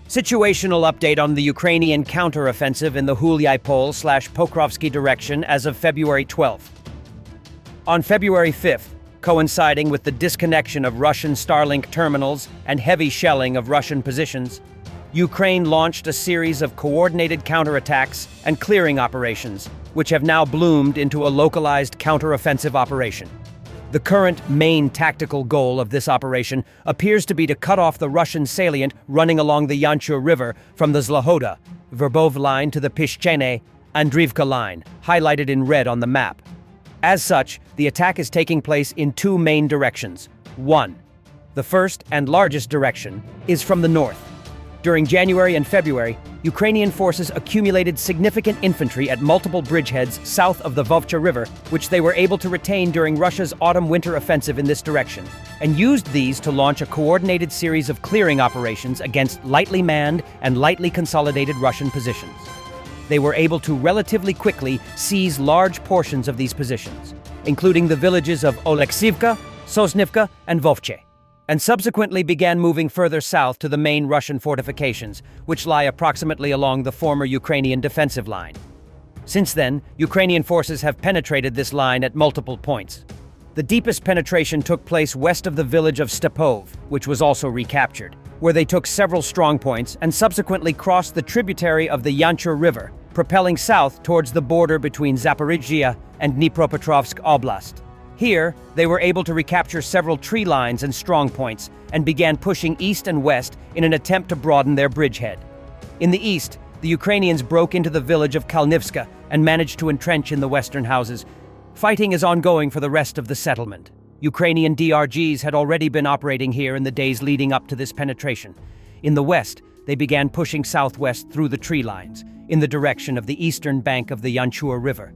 Situational update on the Ukrainian counteroffensive in the Hulyai-Pol/Pokrovsky direction as of February 12th. On February 5th, coinciding with the disconnection of Russian Starlink terminals and heavy shelling of Russian positions, Ukraine launched a series of coordinated counterattacks and clearing operations, which have now bloomed into a localized counteroffensive operation. The current main tactical goal of this operation appears to be to cut off the Russian salient running along the Yanchur River from the Zlahoda-Verbov line to the Pishchene-Andriivka line, highlighted in red on the map. As such, the attack is taking place in two main directions. 1. The first and largest direction is from the north. During January and February, Ukrainian forces accumulated significant infantry at multiple bridgeheads south of the Vovcha River, which they were able to retain during Russia's autumn-winter offensive in this direction, and used these to launch a coordinated series of clearing operations against lightly manned and lightly consolidated Russian positions. They were able to relatively quickly seize large portions of these positions, including the villages of Oleksivka, Sosnivka, and Vovche, and subsequently began moving further south to the main Russian fortifications, which lie approximately along the former Ukrainian defensive line. Since then, Ukrainian forces have penetrated this line at multiple points. The deepest penetration took place west of the village of Stepov, which was also recaptured, where they took several strongpoints and subsequently crossed the tributary of the Yanchur River, propelling south towards the border between Zaporizhzhia and Dnipropetrovsk Oblast. Here, they were able to recapture several tree lines and strongpoints and began pushing east and west in an attempt to broaden their bridgehead. In the east, the Ukrainians broke into the village of Kalnivska and managed to entrench in the western houses. Fighting is ongoing for the rest of the settlement. Ukrainian DRGs had already been operating here in the days leading up to this penetration. In the west, they began pushing southwest through the tree lines, in the direction of the eastern bank of the Yanchur River.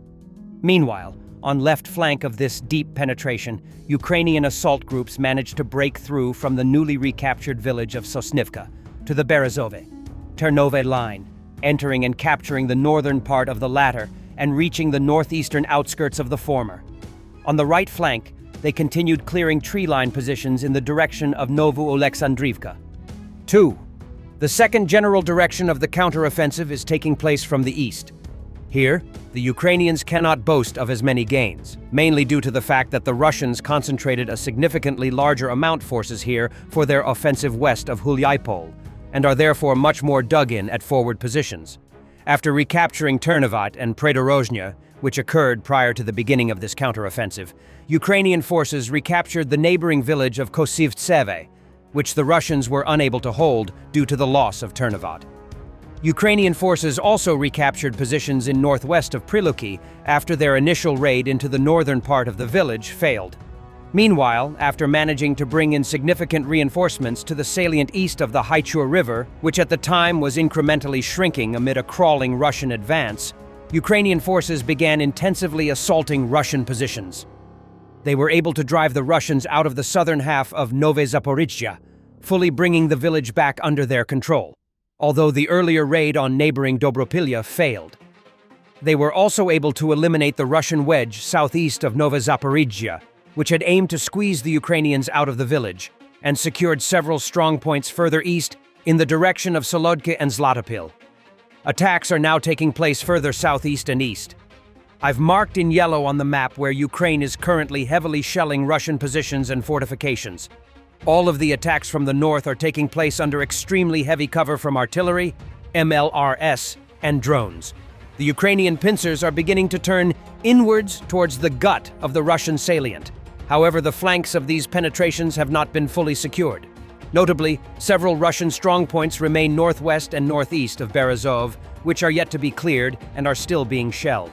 Meanwhile, on left flank of this deep penetration, Ukrainian assault groups managed to break through from the newly recaptured village of Sosnivka to the Berezove-Ternove line, entering and capturing the northern part of the latter and reaching the northeastern outskirts of the former. On the right flank, they continued clearing tree line positions in the direction of Novo-Oleksandriivka. 2. The second general direction of the counteroffensive is taking place from the east. Here, the Ukrainians cannot boast of as many gains, mainly due to the fact that the Russians concentrated a significantly larger amount forces here for their offensive west of Hulyai-Pol, and are therefore much more dug in at forward positions. After recapturing Ternovat and Prydorozhnya, which occurred prior to the beginning of this counteroffensive, Ukrainian forces recaptured the neighboring village of Kosivtseve, which the Russians were unable to hold due to the loss of Ternovat. Ukrainian forces also recaptured positions in northwest of Priluki after their initial raid into the northern part of the village failed. Meanwhile, after managing to bring in significant reinforcements to the salient east of the Haichur River, which at the time was incrementally shrinking amid a crawling Russian advance, Ukrainian forces began intensively assaulting Russian positions. They were able to drive the Russians out of the southern half of Nove Zaporizhzhia, fully bringing the village back under their control, although the earlier raid on neighboring Dobropilya failed. They were also able to eliminate the Russian wedge southeast of Nove Zaporizhzhia, which had aimed to squeeze the Ukrainians out of the village, and secured several strongpoints further east in the direction of Solodki and Zlatopil. Attacks are now taking place further southeast and east. I've marked in yellow on the map where Ukraine is currently heavily shelling Russian positions and fortifications. All of the attacks from the north are taking place under extremely heavy cover from artillery, MLRS, and drones. The Ukrainian pincers are beginning to turn inwards towards the gut of the Russian salient. However, the flanks of these penetrations have not been fully secured. Notably, several Russian strongpoints remain northwest and northeast of Berezov, which are yet to be cleared and are still being shelled.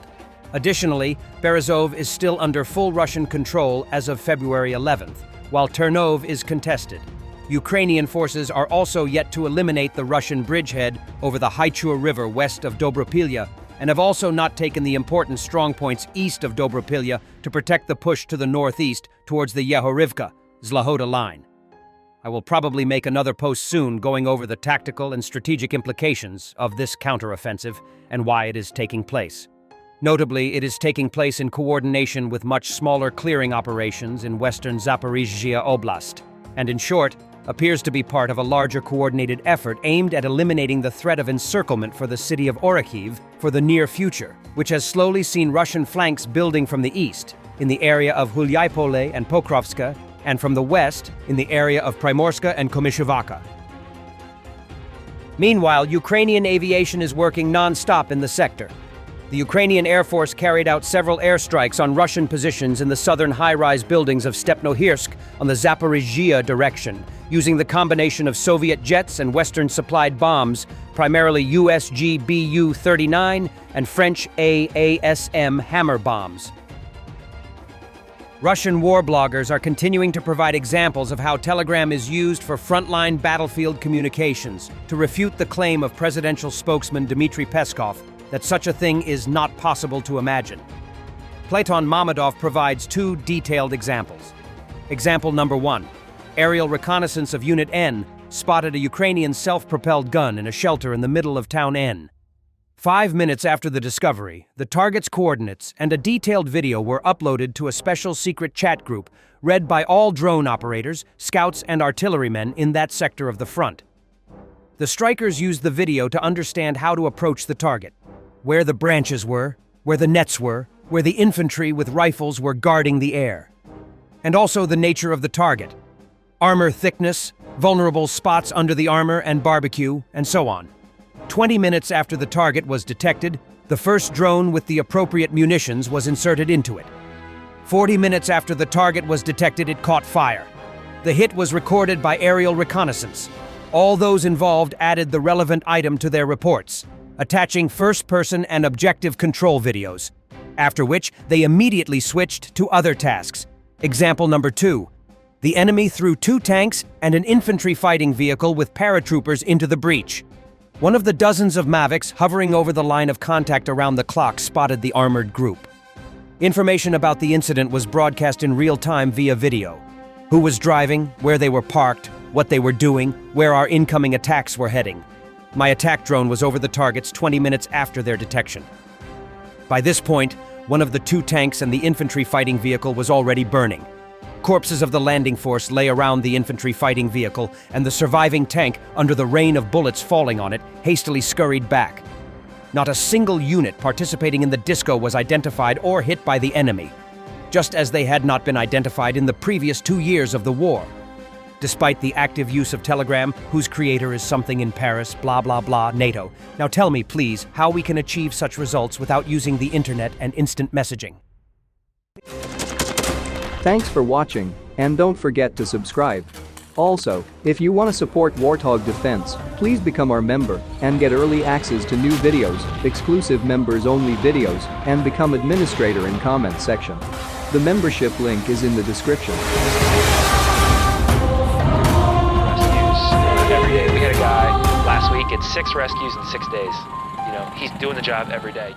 Additionally, Berezov is still under full Russian control as of February 11th, while Ternov is contested. Ukrainian forces are also yet to eliminate the Russian bridgehead over the Haichur River west of Dobropilya, and have also not taken the important strongpoints east of Dobropilya to protect the push to the northeast towards the Yehorivka-Zlahoda line. I will probably make another post soon going over the tactical and strategic implications of this counteroffensive and why it is taking place. Notably, it is taking place in coordination with much smaller clearing operations in western Zaporizhzhia Oblast, and in short, appears to be part of a larger coordinated effort aimed at eliminating the threat of encirclement for the city of Orikhiv for the near future, which has slowly seen Russian flanks building from the east, in the area of Hulyai-Pole and Pokrovska, and from the west, in the area of Primorska and Komishevaka. Meanwhile, Ukrainian aviation is working non-stop in the sector. The Ukrainian Air Force carried out several airstrikes on Russian positions in the southern high-rise buildings of Stepnohirsk on the Zaporizhzhia direction, using the combination of Soviet jets and Western-supplied bombs, primarily USG Bu-39 and French AASM Hammer bombs. Russian war bloggers are continuing to provide examples of how Telegram is used for frontline battlefield communications to refute the claim of presidential spokesman Dmitry Peskov that such a thing is not possible to imagine. Platon Mamedov provides two detailed examples. Example number 1. Aerial reconnaissance of Unit N spotted a Ukrainian self-propelled gun in a shelter in the middle of Town N. 5 minutes after the discovery, the target's coordinates and a detailed video were uploaded to a special secret chat group read by all drone operators, scouts, and artillerymen in that sector of the front. The strikers used the video to understand how to approach the target, where the branches were, where the nets were, where the infantry with rifles were guarding the air, and also the nature of the target, armor thickness, vulnerable spots under the armor and barbecue, and so on. 20 minutes after the target was detected, the first drone with the appropriate munitions was inserted into it. 40 minutes after the target was detected, it caught fire. The hit was recorded by aerial reconnaissance. All those involved added the relevant item to their reports, attaching first-person and objective control videos, after which they immediately switched to other tasks. Example number 2. The enemy threw 2 tanks and an infantry fighting vehicle with paratroopers into the breach. One of the dozens of Mavics hovering over the line of contact around the clock spotted the armored group. Information about the incident was broadcast in real time via video. Who was driving, where they were parked, what they were doing, where our incoming attacks were heading. My attack drone was over the targets 20 minutes after their detection. By this point, one of the 2 tanks and the infantry fighting vehicle was already burning. Corpses of the landing force lay around the infantry fighting vehicle, and the surviving tank, under the rain of bullets falling on it, hastily scurried back. Not a single unit participating in the disco was identified or hit by the enemy, just as they had not been identified in the previous 2 years of the war. Despite the active use of Telegram, whose creator is something in Paris, blah blah blah, NATO. Now tell me, please, how we can achieve such results without using the internet and instant messaging. Thanks for watching, and don't forget to subscribe. Also, if you want to support Warthog Defense, please become our member and get early access to new videos, exclusive members-only videos, and become administrator in comment section. The membership link is in the description. Rescues every day. We had a guy last week, it's 6 rescues in 6 days. You know, he's doing the job every day.